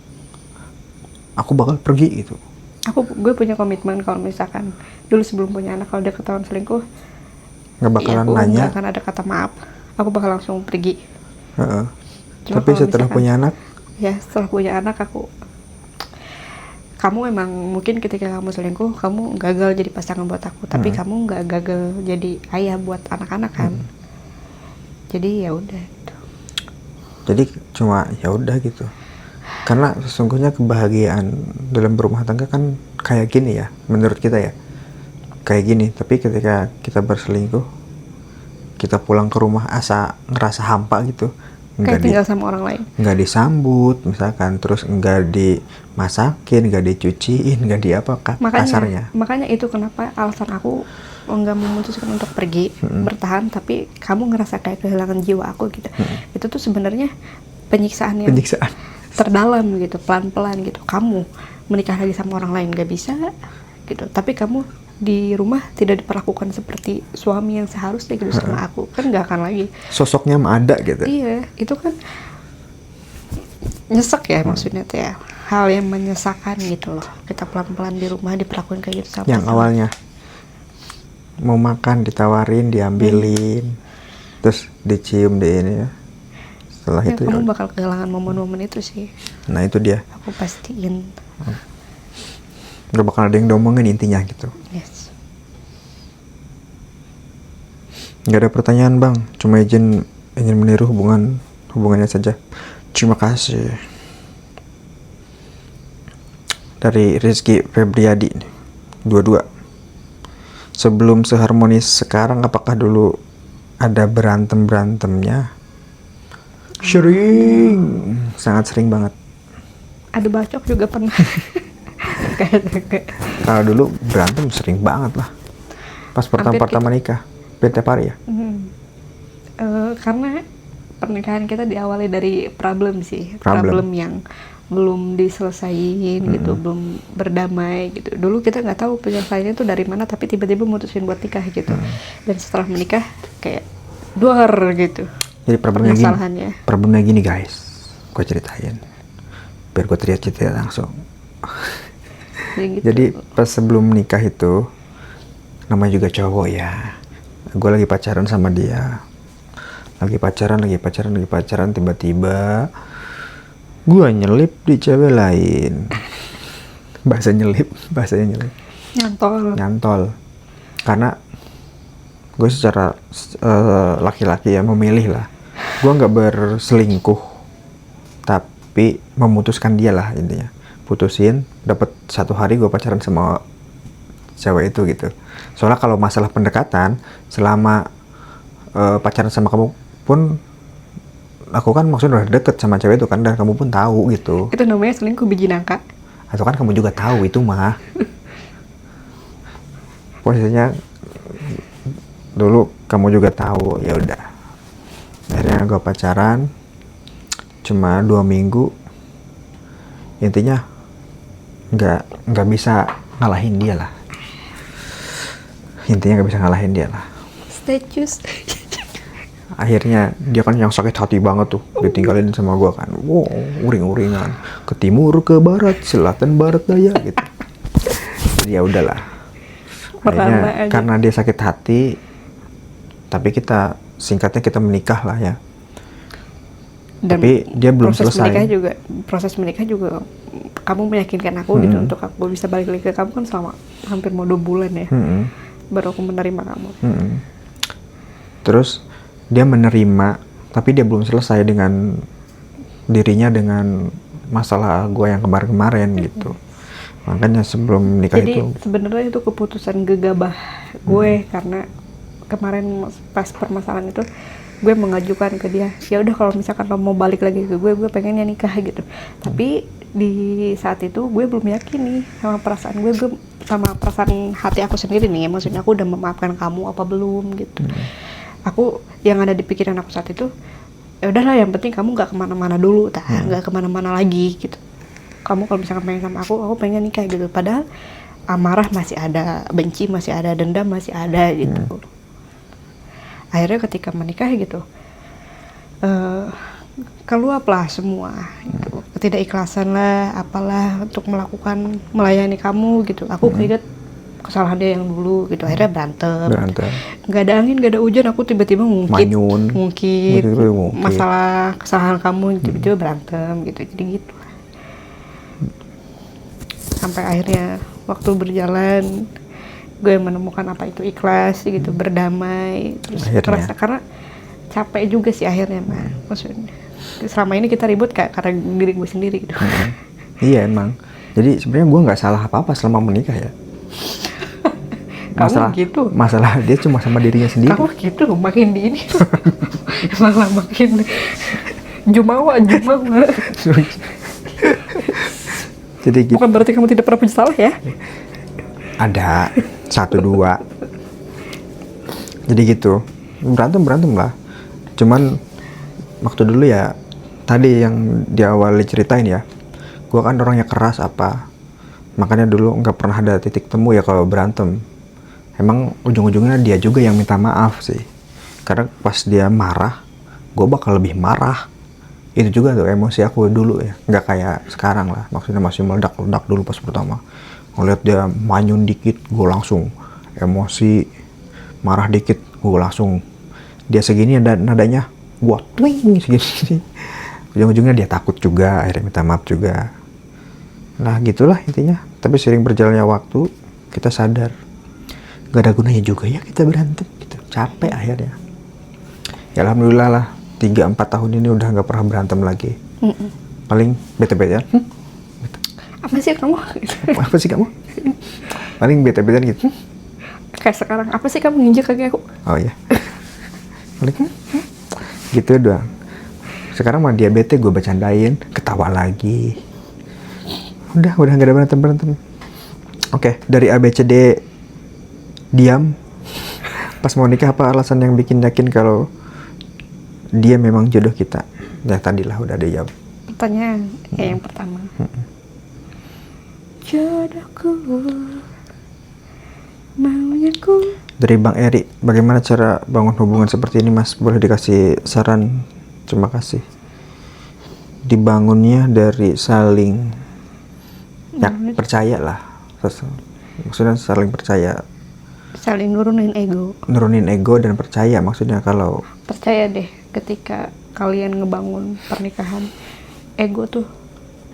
A: aku bakal pergi gitu.
B: Gue punya komitmen kalau misalkan dulu sebelum punya anak, kalau dia ketahuan selingkuh,
A: nggak bakalan
B: ya,
A: nanya,
B: nggak akan ada kata maaf. Aku bakal langsung pergi.
A: Tapi setelah punya anak,
B: ya setelah punya anak kamu emang mungkin ketika kamu selingkuh, kamu gagal jadi pasangan buat aku, tapi kamu nggak gagal jadi ayah buat anak-anak kan. Jadi ya udah gitu.
A: Jadi cuma ya udah gitu. Karena sesungguhnya kebahagiaan dalam berumah tangga kan kayak gini ya, menurut kita ya. Kayak gini, tapi ketika kita berselingkuh, kita pulang ke rumah ngerasa hampa gitu.
B: Kayak tinggal sama orang lain.
A: Nggak disambut misalkan, terus nggak dimasakin, nggak dicuciin, nggak di apa kasarnya.
B: Makanya itu kenapa alasan aku nggak memutuskan untuk pergi, bertahan, tapi kamu ngerasa kayak kehilangan jiwa aku gitu. Itu tuh sebenarnya penyiksaan yang terdalam gitu, pelan-pelan gitu. Kamu menikah lagi sama orang lain nggak bisa gitu, tapi kamu di rumah tidak diperlakukan seperti suami yang seharusnya gitu sama aku, kan nggak akan lagi
A: sosoknya mah ada gitu.
B: Iya, itu kan nyesek ya, maksudnya tuh ya, hal yang menyesakan gitu loh. Kita pelan-pelan di rumah diperlakukan kayak gitu sama
A: yang awalnya mau makan ditawarin, diambilin, terus dicium di ini ya. Setelah
B: ya,
A: itu
B: kamu bakal kehilangan momen-momen itu sih.
A: Nah itu dia,
B: aku pastiin.
A: gak bakal ada yang diomongin intinya gitu.
B: Yes.
A: Gak ada pertanyaan bang, cuma ingin meniru hubungannya saja. Terima kasih. Dari Rizky Febriadi 22. Sebelum seharmonis sekarang, apakah dulu ada berantemnya? Sering, sangat sering banget.
B: Ada bacok juga pernah.
A: Kalau dulu berantem sering banget lah. Pas pertama nikah, tiap hari ya.
B: Karena pernikahan kita diawali dari problem sih, problem yang belum diselesaiin gitu, belum berdamai gitu. Dulu kita nggak tahu penyelesaiannya tuh dari mana, tapi tiba-tiba mutusin buat nikah gitu. Dan setelah menikah kayak duar gitu.
A: Jadi problemnya gini guys, gue ceritain biar gue cerita langsung.
B: Gitu.
A: Jadi pas sebelum nikah itu, namanya juga cowok ya, gue lagi pacaran sama dia, lagi pacaran, tiba-tiba gue nyelip di cewek lain. Bahasanya nyelip, nyantol. Karena gue secara laki-laki ya memilih lah, gue nggak berselingkuh, tapi memutuskan dia lah intinya. Putusin, dapat 1 hari gue pacaran sama cewek itu gitu. Soalnya kalau masalah pendekatan, selama pacaran sama kamu pun, aku kan maksudnya udah deket sama cewek itu kan, dan kamu pun tahu gitu.
B: Itu namanya selingkuh biji nangka.
A: Atau kan kamu juga tahu itu mah. Posisinya dulu kamu juga tahu, ya udah. Akhirnya gue pacaran cuma 2 minggu. Intinya nggak bisa ngalahin dia lah.
B: Status.
A: Akhirnya dia kan yang sakit hati banget tuh, ditinggalin sama gue kan. Wow, uring-uringan ke timur, ke barat, selatan, barat, daya gitu. Jadi ya udahlah. Akhirnya karena dia sakit hati, tapi singkatnya kita menikah lah ya.
B: Dan
A: tapi dia belum selesai.
B: Proses menikah juga kamu meyakinkan aku gitu untuk aku bisa balik lagi ke kamu kan selama hampir mau 2 bulan ya. Baru aku menerima kamu.
A: Terus dia menerima, tapi dia belum selesai dengan dirinya dengan masalah gue yang kemarin-kemarin gitu. Makanya sebelum menikah
B: jadi,
A: itu.
B: Jadi sebenarnya itu keputusan gegabah gue karena kemarin pas permasalahan itu gue mengajukan ke dia, ya udah kalau misalkan lo mau balik lagi ke gue pengennya nikah gitu. Tapi di saat itu gue belum yakin nih sama perasaan gue sama perasaan hati aku sendiri nih. Maksudnya aku udah memaafkan kamu apa belum gitu. Aku yang ada di pikiran aku saat itu, ya udahlah yang penting kamu nggak kemana-mana dulu, nggak kemana-mana lagi gitu. Kamu kalau misalkan pengen sama aku pengen nikah gitu. Padahal amarah masih ada, benci masih ada, dendam masih ada gitu. Akhirnya ketika menikah gitu, keluarlah semua gitu. Ketidakikhlasan lah, apalah untuk melayani kamu gitu. Aku keinget kesalahan dia yang dulu gitu. Akhirnya berantem. Gak ada angin, gak ada hujan, aku tiba-tiba ngungkit masalah kesalahan kamu, tiba-tiba berantem gitu. Jadi gitu. Sampai akhirnya waktu berjalan, gue menemukan apa itu ikhlas gitu, berdamai, terus terasa karena capek juga sih akhirnya maksudnya selama ini kita ribut karena diri gue sendiri gitu.
A: Iya emang, jadi sebenarnya gue nggak salah apa-apa selama menikah ya. Masalah dia cuma sama dirinya sendiri.
B: Kamu gitu, makin di ini malah makin jumawa.
A: Jadi gitu.
B: Bukan berarti kamu tidak pernah punya salah ya?
A: Ada 1-2. Jadi gitu, berantem lah. Cuman waktu dulu ya, tadi yang di awal diceritain ya, gue kan orangnya keras apa, makanya dulu nggak pernah ada titik temu ya kalau berantem. Emang ujung-ujungnya dia juga yang minta maaf sih, karena pas dia marah, gue bakal lebih marah. Itu juga tuh emosi aku dulu ya, nggak kayak sekarang lah, maksudnya masih meledak-ledak dulu pas pertama. Ngeliat dia manyun dikit, gue langsung emosi, marah dikit, gue langsung dia segini nadanya, gue twing segini. Ujung-ujungnya dia takut juga, akhirnya minta maaf juga. Nah gitulah intinya. Tapi sering berjalannya waktu, kita sadar gak ada gunanya juga ya kita berantem gitu. Capek akhirnya. Ya alhamdulillah lah, 3-4 tahun ini udah gak pernah berantem lagi. Paling bete-betean.
B: Apa sih kamu?
A: Paling bete-betean gitu.
B: Kayak sekarang, apa sih kamu nginjek kaki aku?
A: Oh iya. Paling gitu doang. Sekarang mah dia bete, gue bercandain, ketawa lagi. Udah gak ada berantem. Oke, dari ABCD diam. Pas mau nikah apa alasan yang bikin yakin kalau dia memang jodoh kita? Ya tadilah udah ada jawab.
B: Pertanyaan yang pertama. Jodohku, maunya ku.
A: Dari Bang Eri, bagaimana cara bangun hubungan seperti ini Mas? Boleh dikasih saran? Terima kasih. Dibangunnya dari saling percaya lah. Maksudnya saling percaya.
B: Saling nurunin ego
A: dan percaya. Maksudnya kalau
B: percaya deh, ketika kalian ngebangun pernikahan, ego tuh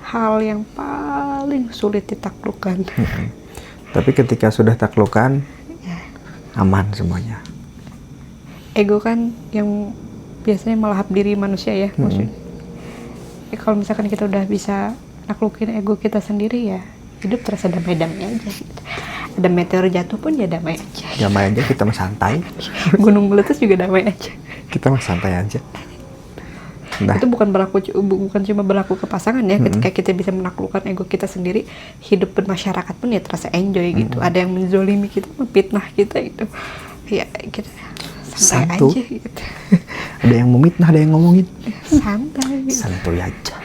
B: hal yang paling sulit ditaklukkan.
A: Tapi ketika sudah taklukan, aman semuanya.
B: Ego kan yang biasanya melahap diri manusia ya, maksudnya. Kalau misalkan kita udah bisa naklukin ego kita sendiri ya, hidup terasa damai-damai aja gitu. Ada meteor jatuh pun ya damai aja.
A: Damai aja, kita mah santai.
B: Gunung meletus juga damai aja.
A: Kita mah santai aja. Nah.
B: Itu bukan cuma berlaku ke pasangan ya. Ketika kita bisa menaklukkan ego kita sendiri, hidup bermasyarakat pun ya terasa enjoy gitu. Ada yang menzolimi kita, memfitnah kita itu ya gitu
A: Santu.
B: aja gitu.
A: Ada yang memitnah, ada yang ngomongin.
B: Santai gitu.
A: Santuy aja.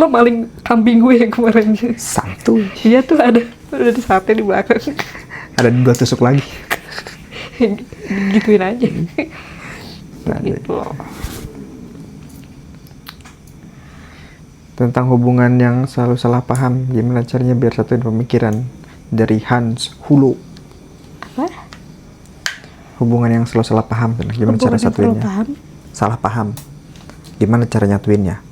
B: Lo maling kambing gue yang kemarin.
A: Santuy.
B: Iya tuh ada di sate di belakang.
A: Ada 2 tusuk lagi.
B: Gituin aja.
A: Nah,
B: Gitu loh.
A: tentang hubungan yang selalu salah paham, gimana caranya biar satuin pemikiran, dari Hans Hulu.
B: Apa?
A: Hubungan yang selalu salah paham, gimana cara satuinnya? Salah paham, gimana cara nyatuinnya?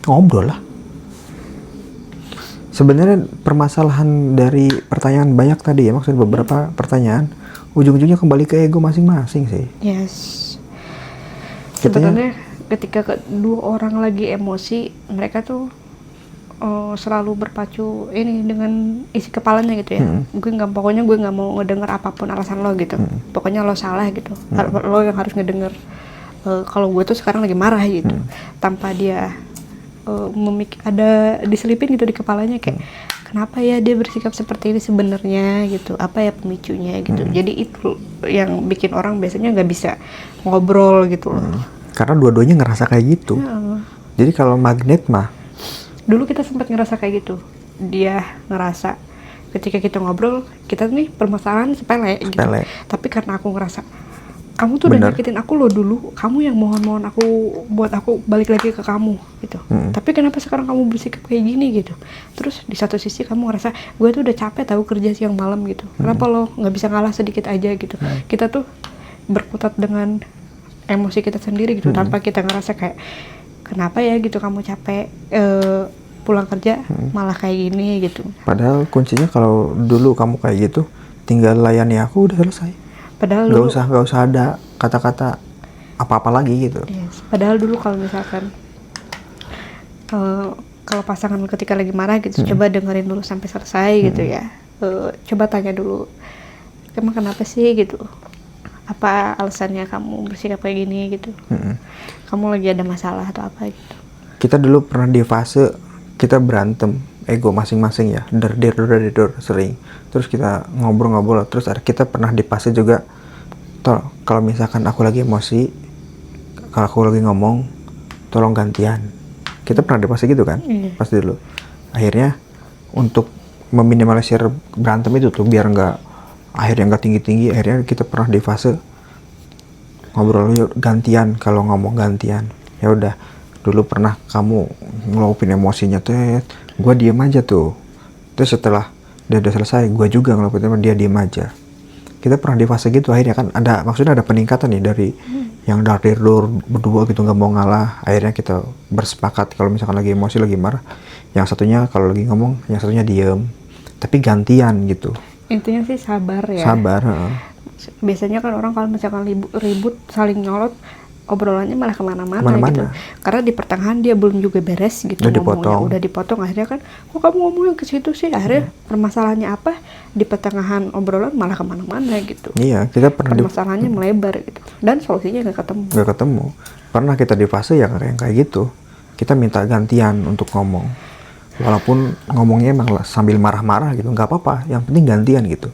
A: Ngobrol lah. Sebenarnya permasalahan dari pertanyaan banyak tadi ya, maksudnya beberapa pertanyaan ujung-ujungnya kembali ke ego masing-masing sih.
B: Yes. Sebenarnya ketika kedua orang lagi emosi, mereka tuh selalu berpacu ini dengan isi kepalanya gitu ya. Pokoknya gue nggak mau ngedenger apapun alasan lo gitu. Pokoknya lo salah gitu. Lo yang harus ngedenger. Kalau gue tuh sekarang lagi marah gitu, tanpa dia ada diselipin gitu di kepalanya kayak kenapa ya dia bersikap seperti ini sebenarnya gitu, apa ya pemicunya gitu. Jadi itu yang bikin orang biasanya nggak bisa ngobrol gitu loh.
A: Karena dua-duanya ngerasa kayak gitu. Jadi kalau magnet mah,
B: dulu kita sempat ngerasa kayak gitu. Dia ngerasa ketika kita ngobrol, kita nih permasalahan sepele gitu. Tapi karena aku ngerasa kamu tuh udah nyakitin aku loh dulu, kamu yang mohon-mohon aku buat aku balik lagi ke kamu gitu. Tapi kenapa sekarang kamu bersikap kayak gini gitu. Terus di satu sisi kamu ngerasa gue tuh udah capek tahu kerja siang malam gitu. Kenapa lo nggak bisa ngalah sedikit aja gitu. Kita tuh berkutat dengan emosi kita sendiri gitu, tanpa kita ngerasa kayak kenapa ya gitu kamu capek pulang kerja malah kayak gini gitu.
A: Padahal kuncinya kalau dulu kamu kayak gitu, tinggal layani aku udah selesai.
B: Padahal
A: nggak usah ada kata-kata apa-apa lagi gitu.
B: Yes. Padahal dulu kalau misalkan kalau pasangan ketika lagi marah gitu, coba dengerin dulu sampai selesai gitu ya. Coba tanya dulu, emang kenapa sih gitu? Apa alasannya kamu bersikap kayak gini gitu? Kamu lagi ada masalah atau apa gitu?
A: Kita dulu pernah di fase kita berantem, ego masing-masing ya, der sering. Terus kita ngobrol-ngobrol, terus kita pernah di fase juga, kalau misalkan aku lagi emosi, kalau aku lagi ngomong, tolong gantian. Kita pernah di fase gitu kan, pasti dulu. Akhirnya untuk meminimalisir berantem itu tuh, biar akhirnya nggak tinggi-tinggi, akhirnya kita pernah di fase ngobrol yuk gantian, kalau ngomong gantian. Ya udah, dulu pernah kamu ngeluapin emosinya tuh, gue diem aja tuh. Terus setelah dia udah selesai, gue juga ngeluapin emosinya, dia diem aja. Kita pernah di fase gitu, akhirnya kan maksudnya ada peningkatan nih dari yang dari berdua gitu nggak mau ngalah. Akhirnya kita bersepakat kalau misalkan lagi emosi, lagi marah, yang satunya kalau lagi ngomong, yang satunya diem, tapi gantian gitu.
B: Intinya sih sabar ya.
A: Sabar.
B: Biasanya kan orang kalau misalkan ribut saling nyolot, obrolannya malah kemana-mana gitu. Karena di pertengahan dia belum juga beres gitu, udah dipotong. Akhirnya kan, kok kamu ngomongnya ke situ sih? Akhirnya permasalahannya apa? Di pertengahan obrolan malah kemana-mana gitu.
A: Iya, kita pernah
B: permasalahannya melebar gitu. Dan solusinya nggak ketemu. Pernah kita di fase yang kayak gitu. Kita minta gantian untuk ngomong. Walaupun ngomongnya emang sambil marah-marah gitu, nggak apa-apa. Yang penting gantian gitu.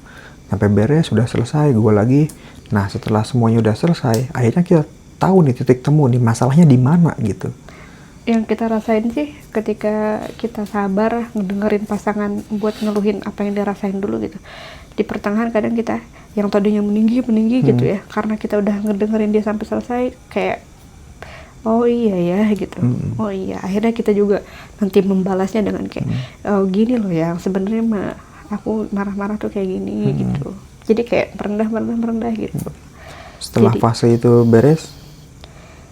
B: Sampai beres, sudah selesai, gue lagi. Nah, setelah semuanya udah selesai, akhirnya kita tahu nih titik temu nih, masalahnya di mana gitu. Yang kita rasain sih ketika kita sabar ngedengerin pasangan buat ngeluhin apa yang dia rasain dulu gitu. Di pertengahan kadang kita yang tadinya meninggi gitu ya, karena kita udah ngedengerin dia sampai selesai, kayak oh iya ya gitu. Oh iya, akhirnya kita juga nanti membalasnya dengan kayak oh gini loh ya, sebenarnya aku marah-marah tuh kayak gini gitu. Jadi kayak merendah gitu.
A: Setelah fase itu beres,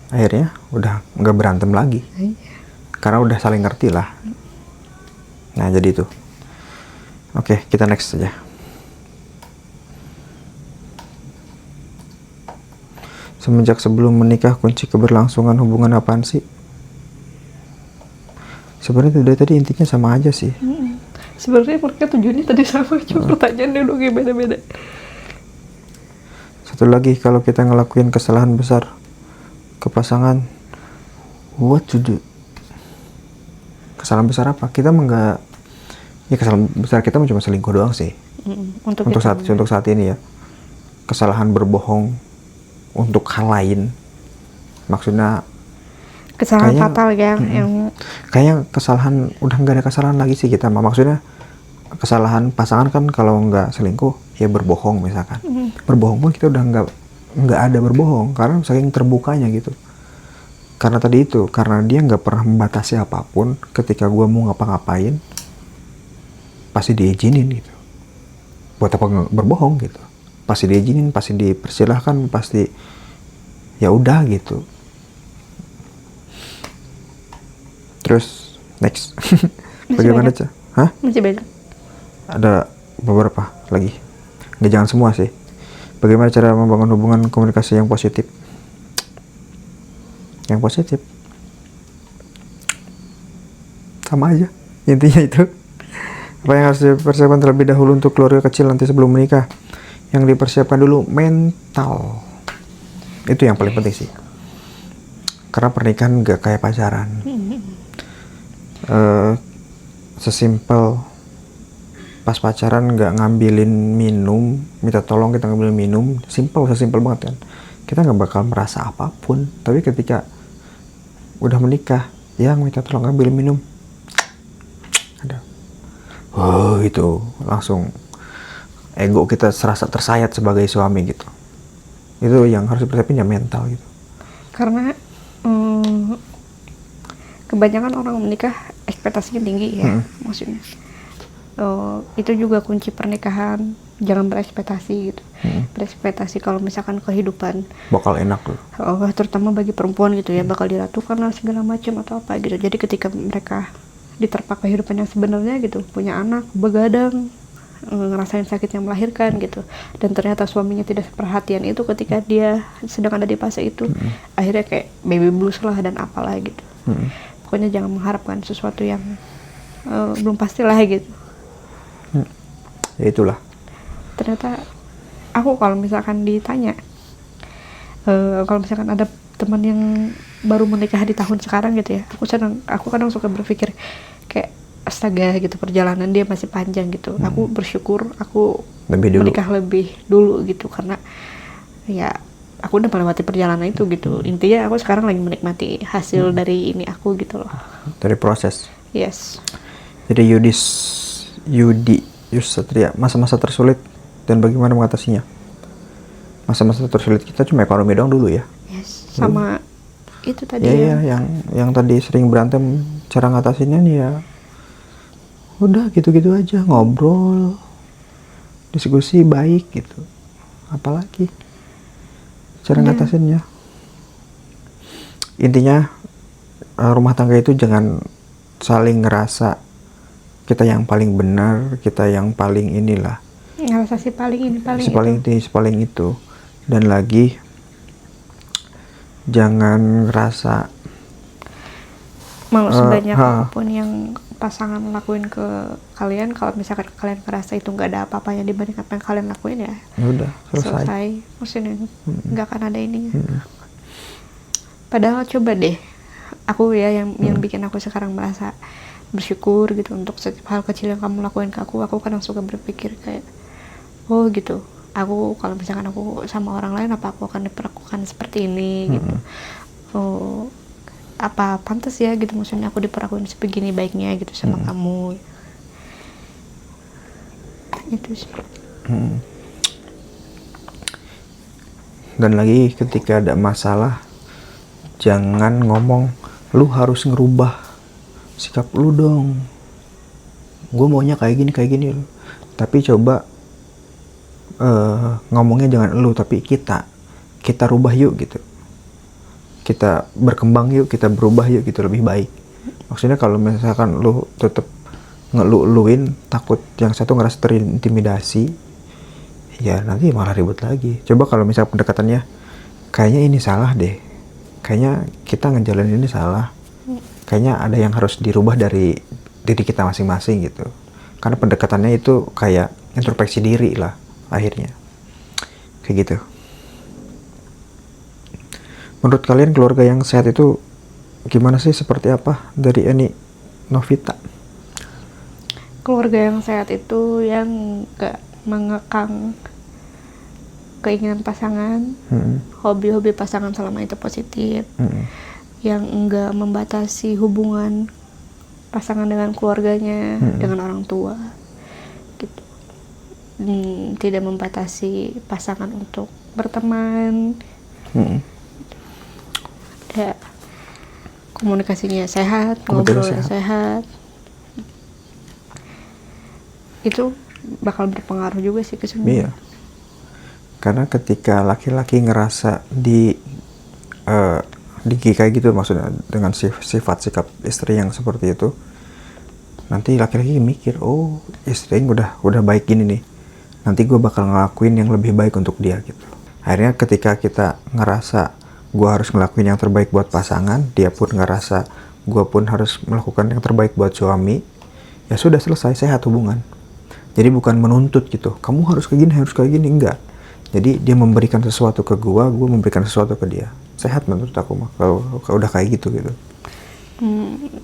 A: akhirnya udah nggak berantem lagi. Karena udah saling ngerti lah. Nah, jadi itu. Oke, kita next aja. Semenjak sebelum menikah, kunci keberlangsungan hubungan apaan sih? Sebenarnya dari tadi intinya sama aja sih.
B: Sebenarnya mereka tujuannya tadi sama, cuma pertanyaannya udah kayak beda-beda.
A: Satu lagi, kalau kita ngelakuin kesalahan besar ke pasangan, what to do? Kesalahan besar apa? Kita ya kesalahan besar kita cuma selingkuh doang sih. Untuk saat ini ya, kesalahan berbohong untuk hal lain, maksudnya
B: kesalahan fatal ya, yang
A: kayaknya kesalahan udah nggak ada kesalahan lagi sih kita, maksudnya kesalahan pasangan kan kalau nggak selingkuh ya berbohong misalkan. Berbohong pun kita udah nggak ada berbohong karena saking terbukanya gitu. Karena tadi itu, karena dia nggak pernah membatasi apapun, ketika gue mau ngapa-ngapain pasti diizinin gitu. Buat apa berbohong gitu? Pasti diizinin, pasti dipersilahkan, pasti ya udah gitu. Terus next. Bagaimana Ca? Hah?
B: Masih banyak.
A: Ada beberapa lagi. Nggak, jangan semua sih. Bagaimana cara membangun hubungan komunikasi yang positif? Yang positif sama aja intinya itu. Apa yang harus dipersiapkan terlebih dahulu untuk keluarga kecil nanti sebelum menikah? Yang dipersiapkan dulu mental, itu yang paling penting sih, karena pernikahan gak kayak pacaran. Sesimpel pas pacaran gak ngambilin minum, minta tolong kita ngambilin minum, sesimpel banget kan, kita gak bakal merasa apapun. Tapi ketika udah menikah, yang minta tolong ngambil minum, ada itu langsung ego kita serasa tersayat sebagai suami gitu. Itu yang harus dipersiapin ya, mental gitu.
B: Karena kebanyakan orang menikah ekspektasinya tinggi ya, maksudnya itu juga kunci pernikahan. Jangan berekspektasi gitu. Berekspektasi kalau misalkan kehidupan
A: bakal enak loh,
B: terutama bagi perempuan gitu ya, bakal diratukan lah segala macam atau apa gitu. Jadi ketika mereka diterpa kehidupan yang sebenarnya gitu, punya anak, begadang, ngerasain sakitnya melahirkan gitu, dan ternyata suaminya tidak seperhatian itu ketika dia sedang ada di fase itu, akhirnya kayak baby blues lah dan apalah gitu. Pokoknya jangan mengharapkan sesuatu yang belum pasti lah gitu.
A: Ya itulah.
B: Ternyata aku kalau misalkan ditanya, kalau misalkan ada teman yang baru menikah di tahun sekarang gitu ya, aku kadang suka berpikir kayak astaga gitu, perjalanan dia masih panjang gitu. Aku bersyukur aku menikah lebih dulu gitu, karena ya aku udah melewati perjalanan itu gitu. Intinya aku sekarang lagi menikmati hasil dari ini aku gitu loh,
A: dari proses.
B: Yes.
A: Jadi Yudi Satria, masa-masa tersulit dan bagaimana mengatasinya? Masa-masa tersulit kita cuma ekonomi doang dulu ya.
B: Yes. Sama itu tadi
A: ya. Yang tadi sering berantem, cara ngatasinnya nih ya udah gitu-gitu aja, ngobrol, diskusi baik gitu. Apalagi cara ngatasinnya. Intinya rumah tangga itu jangan saling ngerasa kita yang paling benar, kita yang paling inilah.
B: Ngerasa si paling itu.
A: Dan lagi jangan ngerasa
B: mau sebanyak apapun yang pasangan lakuin ke kalian, kalau misalkan kalian ngerasa itu nggak ada apa-apanya dibanding apa yang kalian lakuin, ya
A: udah selesai.
B: Maksudnya nggak akan ada ininya. Padahal coba deh, aku ya yang bikin aku sekarang merasa bersyukur gitu untuk setiap hal kecil yang kamu lakuin ke aku kadang suka berpikir kayak, oh gitu, aku kalau misalkan aku sama orang lain apa aku akan diperlakukan seperti ini gitu. Oh, apa pantas ya gitu, maksudnya aku diperlakukan sebegini baiknya gitu sama kamu. Itu sih.
A: Dan lagi ketika ada masalah, jangan ngomong lu harus ngerubah sikap lu dong, gue maunya kayak gini. Tapi coba ngomongnya jangan lu, tapi kita rubah yuk gitu, kita berkembang yuk, kita berubah yuk gitu, lebih baik. Maksudnya kalau misalkan lu tetap ngelu-eluin, takut yang satu ngerasa terintimidasi, ya nanti malah ribut lagi. Coba kalau misalkan pendekatannya kayaknya ini salah deh, kayaknya kita ngejalanin ini salah, kayaknya ada yang harus dirubah dari diri kita masing-masing gitu. Karena pendekatannya itu kayak introspeksi diri lah akhirnya, kayak gitu. Menurut kalian keluarga yang sehat itu gimana sih, seperti apa? Dari Eni Novita.
B: Keluarga yang sehat itu yang gak mengekang keinginan pasangan, hobi-hobi pasangan selama itu positif, yang enggak membatasi hubungan pasangan dengan keluarganya, dengan orang tua, gitu. Tidak membatasi pasangan untuk berteman, ya komunikasinya sehat, ngobrolnya sehat. Itu bakal berpengaruh juga sih ke semua.
A: Iya. Karena ketika laki-laki ngerasa di kayak gitu, maksudnya dengan sifat sikap istri yang seperti itu, nanti laki-laki mikir, oh istrinya udah baik gini nih, nanti gue bakal ngelakuin yang lebih baik untuk dia gitu. Akhirnya ketika kita ngerasa gue harus ngelakuin yang terbaik buat pasangan, dia pun ngerasa gue pun harus melakukan yang terbaik buat suami, ya sudah selesai, sehat hubungan. Jadi bukan menuntut gitu, kamu harus kayak gini, enggak. Jadi dia memberikan sesuatu ke gue memberikan sesuatu ke dia. Sehat menurut aku mah kalau udah kayak gitu.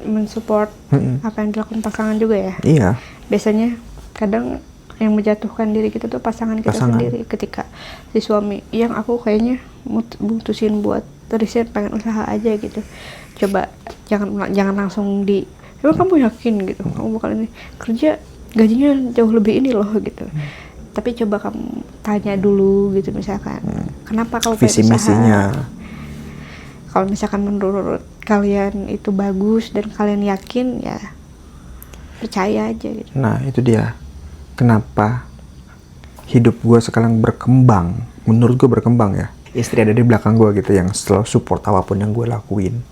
B: Mensupport apa yang dilakukan pasangan juga ya.
A: Iya.
B: Biasanya kadang yang menjatuhkan diri kita tuh pasangan kita sendiri. Ketika si suami, yang aku kayaknya mutusin buat resign, pengen usaha aja gitu. Coba jangan langsung emang kamu yakin gitu, kamu bakal ini kerja gajinya jauh lebih ini loh gitu. Tapi coba kamu tanya dulu gitu, misalkan kenapa kamu
A: visi misinya.
B: Kalau misalkan menurut kalian itu bagus dan kalian yakin, ya percaya aja gitu.
A: Nah itu dia, kenapa hidup gue sekarang berkembang, menurut gue berkembang ya. Istri ada di belakang gue gitu yang selalu support apapun yang gue lakuin.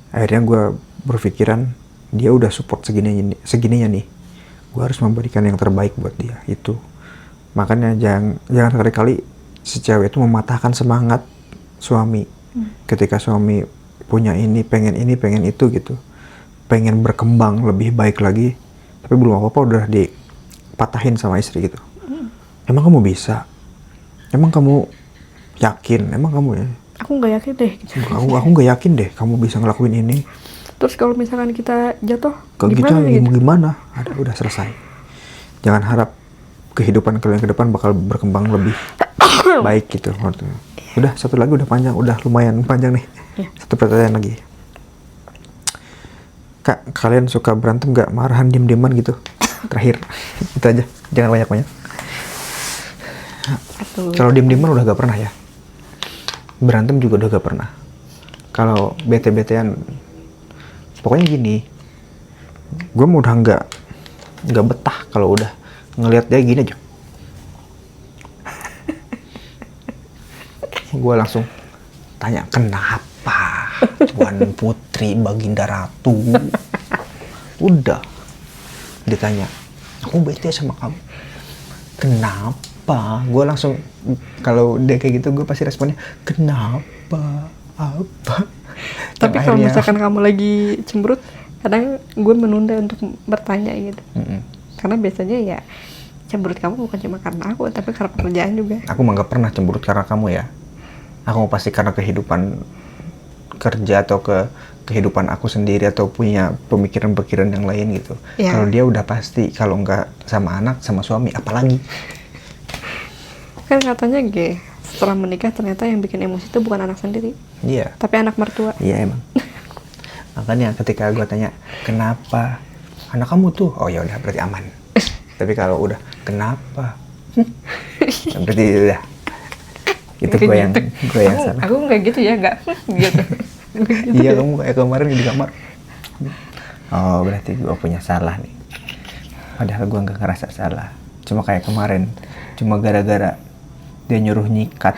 A: Akhirnya gue berpikiran, dia udah support segininya nih, gue harus memberikan yang terbaik buat dia. Itu makanya jangan sekali-kali si cewek itu mematahkan semangat suami. Ketika suami punya ini, pengen itu gitu, pengen berkembang lebih baik lagi, tapi belum apa-apa udah dipatahin sama istri gitu. Emang kamu bisa? Emang kamu yakin? Emang kamu ya?
B: Aku nggak yakin deh gitu.
A: Aku nggak yakin deh kamu bisa ngelakuin ini.
B: Terus kalau misalkan kita jatuh
A: gimana? Udah selesai. Jangan harap kehidupan kalian ke depan bakal berkembang lebih baik gitu. Udah, satu lagi udah panjang, udah lumayan panjang nih. Satu pertanyaan lagi. Kak, kalian suka berantem gak? Marahan diem-dieman gitu? Terakhir, itu aja. Jangan banyak-banyak. Kalau diem-dieman udah gak pernah ya? Berantem juga udah gak pernah. Kalau bete-betean, pokoknya gini, gue mau udah gak betah kalau udah ngelihat dia gini aja. Gue langsung tanya, kenapa Tuan Putri Baginda Ratu? Udah ditanya, aku bete sama kamu. Kenapa? Gue langsung, kalau dia kayak gitu gue pasti responnya, kenapa? Apa?
B: Tapi kalau misalkan kamu lagi cemberut, kadang gue menunda untuk bertanya gitu. Karena biasanya ya cemberut kamu bukan cuma karena aku, tapi karena pekerjaan juga.
A: Aku mah gak pernah cemberut karena kamu ya. Aku pasti karena kehidupan kerja atau kehidupan aku sendiri atau punya pemikiran-pemikiran yang lain gitu. Ya. Kalau dia udah pasti, kalau nggak sama anak, sama suami, apalagi.
B: Kan katanya setelah menikah ternyata yang bikin emosi itu bukan anak sendiri.
A: Iya.
B: Tapi anak mertua.
A: Iya emang. Makanya ketika gue tanya, kenapa anak kamu tuh? Oh ya udah, berarti aman. Tapi kalau udah, kenapa? Berarti udah. Itu gue yang salah.
B: Aku nggak gitu ya, nggak gitu.
A: Iya, kamu kayak kemarin di kamar. Oh, berarti gue punya salah nih. Padahal gue nggak ngerasa salah. Cuma kayak kemarin, cuma gara-gara dia nyuruh nyikat.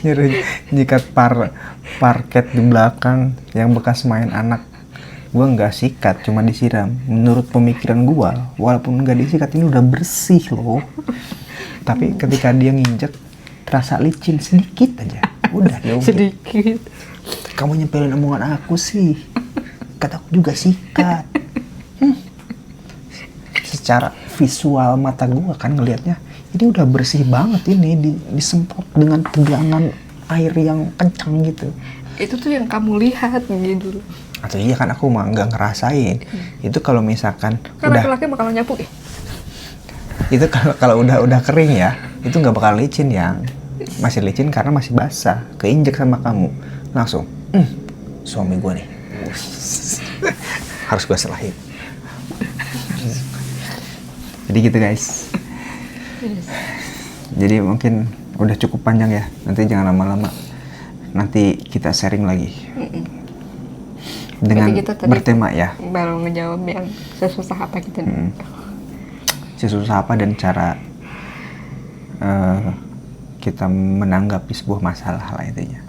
A: Nyuruh nyikat parket di belakang yang bekas main anak. Gue nggak sikat, cuma disiram. Menurut pemikiran gue, walaupun nggak disikat ini udah bersih loh. Tapi ketika dia nginjek, terasa licin sedikit aja. Udah, ya
B: sedikit.
A: Kamu nyempelin omongan aku sih. Kata aku juga sikat. Secara visual mata gue kan ngelihatnya, ini udah bersih banget ini, disemprot dengan tegangan air yang kencang gitu.
B: Itu tuh yang kamu lihat gitu.
A: Atau iya kan aku mah nggak ngerasain. Itu kalau misalkan
B: kan laki-laki bakal nyapu ya?
A: Itu kalau udah kering ya, itu nggak bakal licin yang masih licin karena masih basah, keinjek sama kamu langsung. Suami gue nih, harus gue selahin. Jadi gitu guys. Jadi mungkin udah cukup panjang ya. Nanti jangan lama-lama. Nanti kita sharing lagi. Dengan
B: kita
A: bertema ya.
B: Baru ngejawab yang sesusah apa gitu.
A: Sesusah apa dan cara kita menanggapi sebuah masalah lah intinya.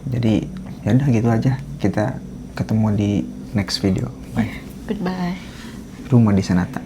A: Jadi ya udah gitu aja. Kita ketemu di next video. Bye.
B: Goodbye.
A: Rumah di Sanata.